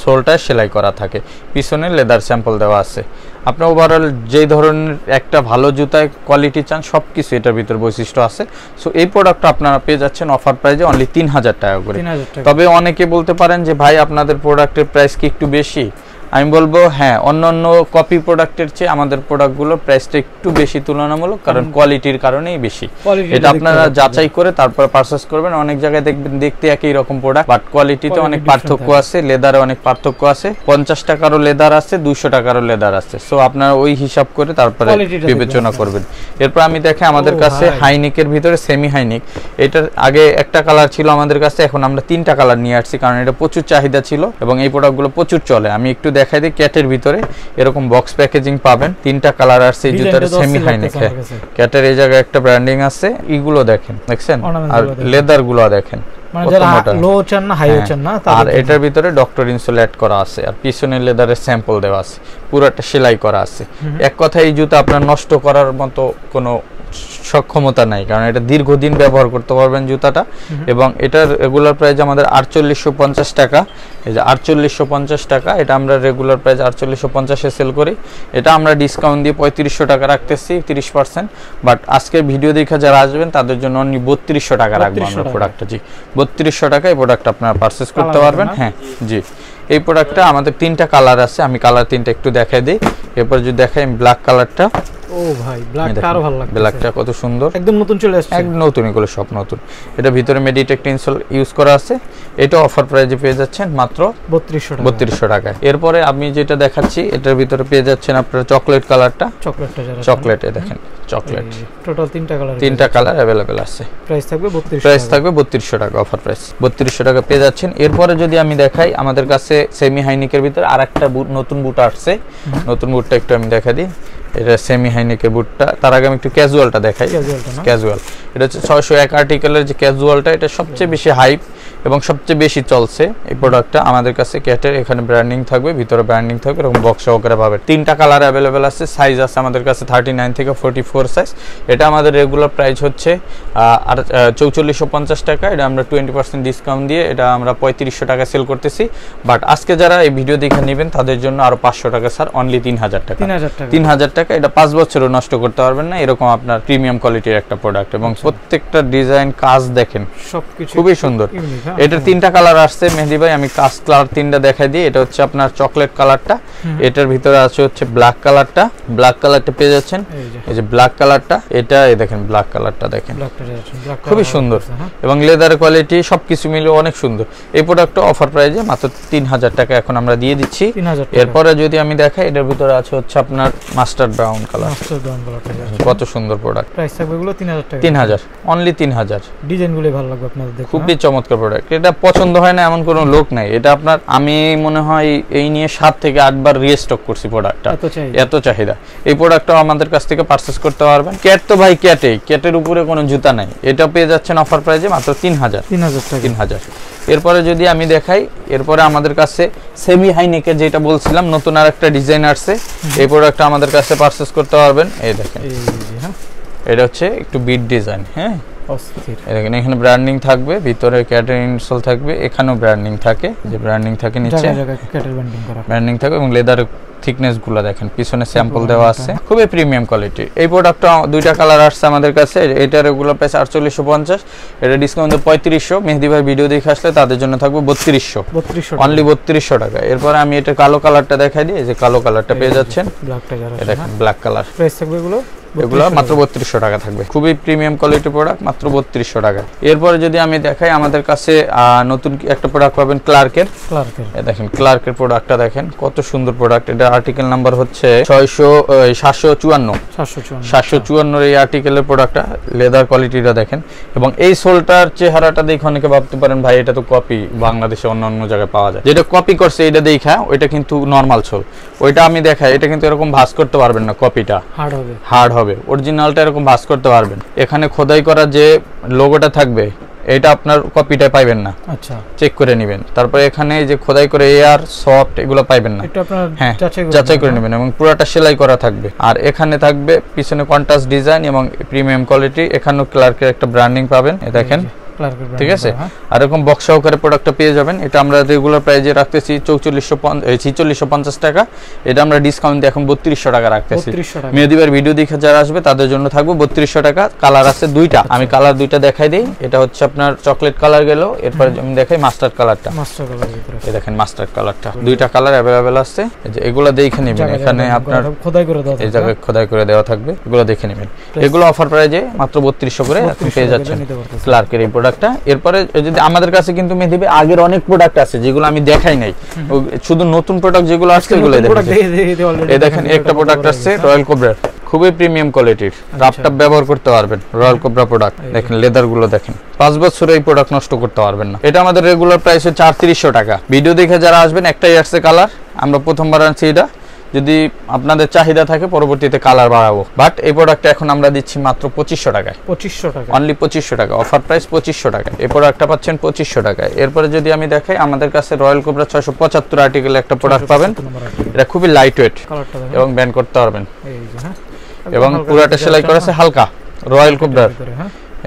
Speaker 1: সোলটা সেলাই করা থাকে। পিছনে লেদার স্যাম্পল দেওয়া আছে। আপনার ওভারঅল যেই ধরনের একটা ভালো জুতায় কোয়ালিটি চান সব কিছু এটার ভিতর বৈশিষ্ট্য আছে। সো এই প্রোডাক্টটা আপনারা পেয়ে যাচ্ছেন অফার প্রাইসে অনলি 3000 টাকা করে। তবে অনেকে বলতে পারেন যে ভাই আপনাদের প্রোডাক্টের প্রাইস কি একটু বেশি? আমি বলবো হ্যাঁ, অন্যান্য কপি প্রোডাক্টের চেয়ে আমাদের প্রোডাক্টগুলোর প্রাইসটা একটু বেশি তুলনামূলক, কারণ কোয়ালিটির কারণেই বেশি। এটা আপনারা যাচাই করে তারপর পারচেজ করবেন। অনেক জায়গায় দেখবেন দেখতে একই রকম প্রোডাক্ট, বাট কোয়ালিটিতে অনেক পার্থক্য আছে, লেদারে অনেক পার্থক্য আছে। 50 টাকারও লেদার আছে, 200 টাকারও লেদার আছে। সো আপনারা ওই হিসাব করে তারপরে বিবেচনা করবেন। এরপর আমি দেখে আমাদের কাছে হাইনিকের ভিতরে সেমি হাইনিক, এটার আগে একটা কালার ছিল আমাদের কাছে, এখন আমরা 3টা কালার নিয়ে আসছি কারণ এটা প্রচুর চাহিদা ছিল এবং এই প্রোডাক্টগুলো প্রচুর চলে। আমি একটু দেখাই দিই, ক্যাটের ভিতরে এরকম বক্স প্যাকেজিং পাবেন, 3টা কালার আছে এই জুতার সেমি হাইনেক। ক্যাটের এই জায়গায় একটা ব্র্যান্ডিং আছে, এগুলো দেখেন, দেখছেন? আর লেদার গুলো দেখেন, আর এটার ভিতরে ডক্টর ইনসোল অ্যাড করা আছে আর পিছনে লেদারের স্যাম্পল দেওয়া আছে, পুরোটা সেলাই করা আছে। এক কথায় এই জুতা আপনার নষ্ট করার মতো কোনো সক্ষমতা নাই, কারণ এটা দীর্ঘদিন ব্যবহার করতে পারবেন জুতাটা। এবং এটার রেগুলার প্রাইস আমাদের 4850 টাকা। এই যে 4850 টাকা, এটা আমরা রেগুলার প্রাইস 4850 এ সেল করি। এটা আমরা ডিসকাউন্ট দিয়ে 3500 টাকা রাখতেছি, 30%। বাট আজকে ভিডিও দেখে যারা আসবেন তাদের জন্য অনলি 3200 টাকা রাখবো আমরা প্রোডাক্টটা। জি, 3200 টাকা এই প্রোডাক্টটা আপনারা পারচেজ করতে পারবেন। হ্যাঁ জি, এই প্রোডাক্টটা আমাদের 3টা কালার আছে, আমি কালার 3টা একটু দেখাই দিই। এরপর যদি দেখাই ব্ল্যাক কালারটা,
Speaker 2: ও ভাই ব্ল্যাকটা আরো ভালো লাগছে,
Speaker 1: ব্ল্যাকটা কত সুন্দর,
Speaker 2: একদম নতুন চলে আসছে, একদম
Speaker 1: নতুন, এগুলো সব নতুন। এটা ভিতরে মেডিটেক্ট ইনসোল ইউজ করা আছে। এটা অফার প্রাইসে পেয়ে যাচ্ছেন মাত্র 3200 টাকায়। এরপরে আমি যেটা দেখাচ্ছি এটার ভিতরে পেয়ে যাচ্ছেন আপনারা চকলেট কালারটা, চকলেটে দেখেন, চকলেট
Speaker 2: টোটাল
Speaker 1: 3টা কালার अवेलेबल আছে।
Speaker 2: প্রাইস থাকবে
Speaker 1: 3200 টাকা, অফার প্রাইস 3200 টাকা পেয়ে যাচ্ছেন। এরপরে যদি আমি দেখাই আমাদের কাছে সেমি হাইনিকের ভিতরে আরেকটা নতুন বুট আসছে, নতুন বুটটা একটু আমি দেখাই দিই। এটা সেমি হাইনিকের বুটটা, তার আগে আমি একটু ক্যাজুয়ালটা দেখাই। ক্যাজুয়াল এটা হচ্ছে 601 আর্টিকেলের যে ক্যাজুয়ালটা, এটা সবচেয়ে বেশি হাইপ এবং সবচেয়ে বেশি চলছে এই প্রোডাক্টটা। আমাদের কাছে ক্যাটের এখানে ব্র্যান্ডিং থাকবে, ভিতরে ব্র্যান্ডিং থাকবে এবং বক্স সহকারে পাবেন। 3টা কালার अवेलेबल আছে, সাইজ আছে আমাদের কাছে 39 থেকে 44 সাইজ। এটা আমাদের রেগুলার প্রাইস হচ্ছে 4450 টাকা। এটা আমরা 20% ডিসকাউন্ট দিয়ে এটা আমরা 3500 টাকা সেল করতেছি। বাট আজকে যারা এই ভিডিও দেখে নেবেন তাদের জন্য আরো 500 টাকা স্যার, অনলি 3000 টাকা। 3000 টাকা, এটা 5 বছরও নষ্ট করতে পারবেন না, এরকম আপনার প্রিমিয়াম কোয়ালিটির একটা প্রোডাক্ট এবং প্রত্যেকটা ডিজাইন কাজ দেখেন সবকিছু খুবই সুন্দর। এটার 3টা কালার আসছে মেহেদি ভাই, আমি কালার 3টা দেখাই দিই। এটা হচ্ছে আপনার চকলেট কালারটা, এটার ভিতরে আছে হচ্ছে ব্ল্যাক কালারটা, ব্ল্যাক কালারটা পেয়ে যাচ্ছেন। এই যে ব্ল্যাক কালারটা, এটা এই দেখেন ব্ল্যাক কালারটা দেখেন, খুবই সুন্দর এবং লেদার কোয়ালিটি সবকিছু মিলে অনেক সুন্দর। এই প্রোডাক্টটা অফার প্রাইসে মাত্র 3000 টাকা এখন আমরা দিয়ে দিচ্ছি। এরপরে যদি আমি দেখাই এটার ভিতরে আছে হচ্ছে আপনার মাস্টার্ড ব্রাউন কালার, কত সুন্দর প্রোডাক্ট।
Speaker 2: প্রাইস থাকবে এগুলো 3000 টাকা,
Speaker 1: 3000, অনলি 3000।
Speaker 2: ডিজাইনগুলো ভালো লাগবে আপনাদের দেখুন,
Speaker 1: খুবই চমৎকার প্রোডাক্ট। এটা পছন্দ হয় না এমন কোনো লোক নাই। এটা আপনার আমি মনে হয় এই নিয়ে 7 থেকে 8 বার রিস্টক করছি প্রোডাক্টটা, এত চাহিদা। এই প্রোডাক্টটাও আমাদের কাছ থেকে পারচেজ করতে পারবেন। ক্যাট তো ভাই ক্যাটের উপরে কোনো জুতা নাই, এটা পেয়ে যাচ্ছেন অফার প্রাইসে মাত্র 3000। এরপরে যদি আমি দেখাই, এরপরে আমাদের কাছে সেমি হাইনেকের যেটা বলছিলাম নতুন আরেকটা ডিজাইন আসছে, এই প্রোডাক্টটা আমাদের কাছে পারচেজ করতে পারবেন। এই দেখেন, এটা হচ্ছে একটু বিট ডিজাইন। হ্যাঁ, দেখেন এখানে ব্র্যান্ডিং থাকবে, ভিতরে ক্যাটের ইনসোল থাকবে, এখানেও ব্র্যান্ডিং থাকে, যে ব্র্যান্ডিং থাকে নিচে ব্র্যান্ডিং থাকে এবং লেদার থিকনেস গুলো দেখেন, পিছনে স্যাম্পল দেওয়া আছে, খুবই প্রিমিয়াম কোয়ালিটি। এই প্রোডাক্টটা 2টা কালার আসছে আমাদের কাছে। এটা রেগুলার প্রাইস 4850, এটা ডিসকাউন্ট 3500। মেহেদি ভাই ভিডিও দেখে আসলে তাদের জন্য থাকবে 3200, অনলি 3200 টাকা। এরপরে আমি এটা কালো কালারটা দেখাই দিই, এই যে কালো কালারটা পেয়ে যাচ্ছেন, দেখেন ব্ল্যাক কালার। প্রাইস থাকবে এগুলো মাত্র 3200 টাকা থাকবে, খুবই প্রিমিয়াম কোয়ালিটি প্রোডাক্ট, মাত্র 3200 টাকা। এরপরে যদি আমি দেখাই আমাদের কাছে নতুন একটা প্রোডাক্ট পাবেন ক্লার্কের। দেখেন ক্লার্কের প্রোডাক্টটা দেখেন কত সুন্দর প্রোডাক্ট। এটা আর্টিকেল নাম্বার হচ্ছে 754 এই আর্টিকেলের প্রোডাক্টটা। লেদার কোয়ালিটিটা দেখেন এবং এই সোলটার চেহারাটা দেখে অনেকে ভাবতে পারেন ভাই এটা তো কপি, বাংলাদেশে অন্য জায়গায় পাওয়া যায়। যেটা কপি করছে এটা দেখা, ওইটা কিন্তু নরমাল সোল। ওইটা আমি দেখাই, এটা কিন্তু এরকম ভাঁজ করতে পারবেন না, কপিটা হার্ড হবে। অরিজিনালটা এরকম ভাঁজ করতে পারবেন। এখানে খোদাই করা যে লোগোটা থাকবে এটা আপনার কপিটা পাইবেন না,
Speaker 2: আচ্ছা
Speaker 1: চেক করে নেবেন। তারপরে এখানে যে খোদাই করে এয়ার সফট এগুলো পাইবেন না,
Speaker 2: এটা আপনার
Speaker 1: হ্যাঁ
Speaker 2: যাচাই
Speaker 1: করে নেবেন এবং পুরোটা সেলাই করা থাকবে। আর এখানে থাকবে পিছনে কন্ট্রাস্ট ডিজাইন এবং প্রিমিয়াম কোয়ালিটি, এখানেও ক্লার্কের একটা ব্র্যান্ডিং পাবেন, এই দেখেন, ঠিক আছে। আর এরকম বক্স সহকারে প্রোডাক্টটা পেয়ে যাবেন। এটা আমরা রেগুলার প্রাইজে রাখতেছি 4650 টাকা, এটা আমরা ডিসকাউন্ট দিয়ে এখন 3200 টাকা রাখতেছি। মেহেদিবার ভিডিও দেখে যারা আসবে তাদের জন্য থাকবে 3200 টাকা। কালার আছে দুইটা, আমি কালার দুইটা দেখাই দিই। এটা হচ্ছে আপনার চকলেট কালার গেল, এরপর আমি দেখাই মাস্টার্ড কালারটা। এই দেখেন মাস্টার্ড কালারটা, দুইটা কালার अवेलेबल আছে। এই যে এগুলো দেখে নেবেন, এখানে আপনার খোদাই করে দেওয়া, এই জায়গায় খোদাই করে দেওয়া থাকবে, এগুলো দেখে নেবেন। এগুলো অফার প্রাইজে মাত্র 3200 করে আপনি পেয়ে যাচ্ছেন ক্লার্কের এই প্রোডাক্টটা। এরপরে যদি আমাদের কাছে কিন্তু মেহেদি আগের অনেক প্রোডাক্ট আছে যেগুলো আমি দেখাই নাই, শুধু নতুন প্রোডাক্ট যেগুলো আসছে এগুলো দেখেন। এই দেখেন একটা প্রোডাক্ট আসছে রয়্যাল কোবরার, খুবই প্রিমিয়াম কোয়ালিটির, রাফটাপ ব্যবহার করতে পারবেন। রয়্যাল কোবরা প্রোডাক্ট দেখেন, লেদার গুলো দেখেন, 5 বছর এই প্রোডাক্ট নষ্ট করতে পারবেন না। এটা আমাদের রেগুলার প্রাইস হচ্ছে 3800 টাকা। ভিডিও দেখে যারা আসবেন, একটাই আসছে কালার, আমরা প্রথমবার আনছি এটা, যদি আপনাদের চাহিদা থাকে পরবর্তীতে কালার বাড়াবো। বাট এই প্রোডাক্টটা এখন আমরা দিচ্ছি মাত্র 2500 টাকায়, 2500 টাকা অনলি, 2500 টাকা অফার প্রাইস, 2500 টাকা এই প্রোডাক্টটা পাচ্ছেন 2500 টাকায়। এরপরে যদি আমি দেখাই, আমাদের কাছে রয়্যাল কোবরা 675 আর্টিকেল একটা প্রোডাক্ট পাবেন। এটা খুবই লাইট ওয়েট এবং ব্যান্ড করতে পারবেন, এবং পুরাটা সেলাই করা আছে হালকা রয়্যাল কোবরার।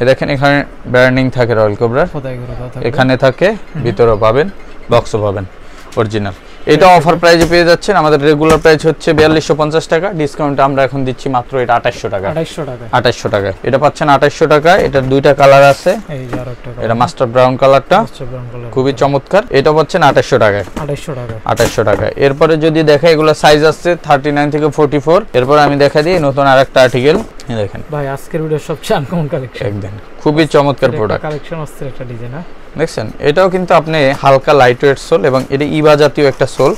Speaker 1: এই দেখেন এখানে বার্নিং থাকে রয়্যাল কোবরার, এখানে থাকে, ভিতরেও পাবেন, বক্সও পাবেন অরিজিনাল। এটা অফার প্রাইসে পেয়ে যাচ্ছেন। আমাদের রেগুলার প্রাইস হচ্ছে 4250 টাকা, ডিসকাউন্ট আমরা এখন দিচ্ছি মাত্র এটা 2800 টাকা। 2800 টাকা এটা পাচ্ছেন 2800 টাকায়। এটার দুইটা কালার আছে, এই যে আরেকটা, এটা মাস্টার ব্রাউন কালারটা, খুবই চমৎকার। এটা পাচ্ছেন 2800 টাকায়, 2800 টাকা। এরপরে যদি দেখা, এগুলো সাইজ আছে 39 থেকে 44। এরপর আমি দেখা দিই নতুন আরেকটা আর্টিকেল, দেখেন ভাই আজকের ভিডিও সবচেয়ে আনকমন কালেকশন, একদম খুবই চমৎকার প্রোডাক্ট কালেকশন আসছে, একটা ডিজাইন দেখছেন। এটাও কিন্তু আপনি হালকা লাইট ওয়েট সোল এবং এটা ইবা জাতীয় একটা সোল,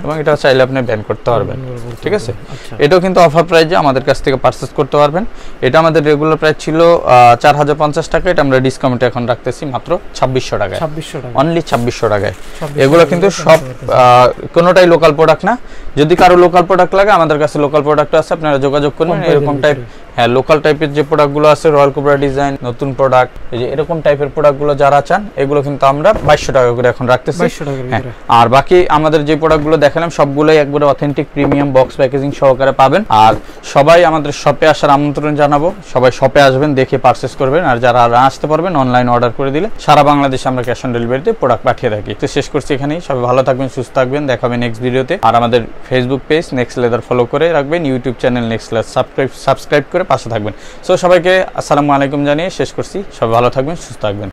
Speaker 1: এবং এটা চাইলে আপনি ব্যান্ড করতে পারবেন, ঠিক আছে। এটাও কিন্তু অফার প্রাইসে আমাদের কাছ থেকে পারচেজ করতে পারবেন। এটা আমাদের রেগুলার প্রাইস ছিল 4050 টাকা, এটা আমরা ডিসকাউন্টে এখন রাখতেছি মাত্র 2600 টাকায়, অনলি 2600 টাকায়। এগুলো কিন্তু সব কোনোটাই লোকাল প্রোডাক্ট না। যদি কারো লোকাল প্রোডাক্ট লাগে, আমাদের কাছে লোকাল প্রোডাক্ট আছে, আপনারা যোগাযোগ করবেন। এরকম টাইপ, হ্যাঁ লোকাল টাইপের যে প্রোডাক্টগুলো আছে, রয়্যাল কোবরা ডিজাইন, নতুন প্রোডাক্ট, এই যে এরকম টাইপের প্রোডাক্টগুলো যারা চান, এগুলো কিন্তু আমরা 2200 টাকা করে এখন রাখতেছি। আর বাকি আমাদের যে প্রোডাক্টগুলো দেখালাম সবগুলোই একবারে অথেন্টিক প্রিমিয়াম বক্স প্যাকেজিং সহকারে পাবেন। আর সবাই আমাদের শপে আসার আমন্ত্রণ জানাবো, সবাই শপে আসবেন, দেখে পারচেজ করবেন। আর যারা আসতে পারবেন, অনলাইন অর্ডার করে দিলে সারা বাংলাদেশে আমরা ক্যাশ অন ডেলিভারিতে প্রোডাক্ট পাঠিয়ে থাকি। তো শেষ করছি এখানেই, সবাই ভালো থাকবেন, সুস্থ থাকবেন, দেখাবেন নেক্সট ভিডিওতে। আর আমাদের Facebook page next leather follow করে রাখবেন, YouTube channel next leather subscribe করে পাশে থাকবেন। সো সবাইকে আসসালামু আলাইকুম জানিয়ে শেষ করছি, সবাই ভালো থাকবেন, সুস্থ থাকবেন।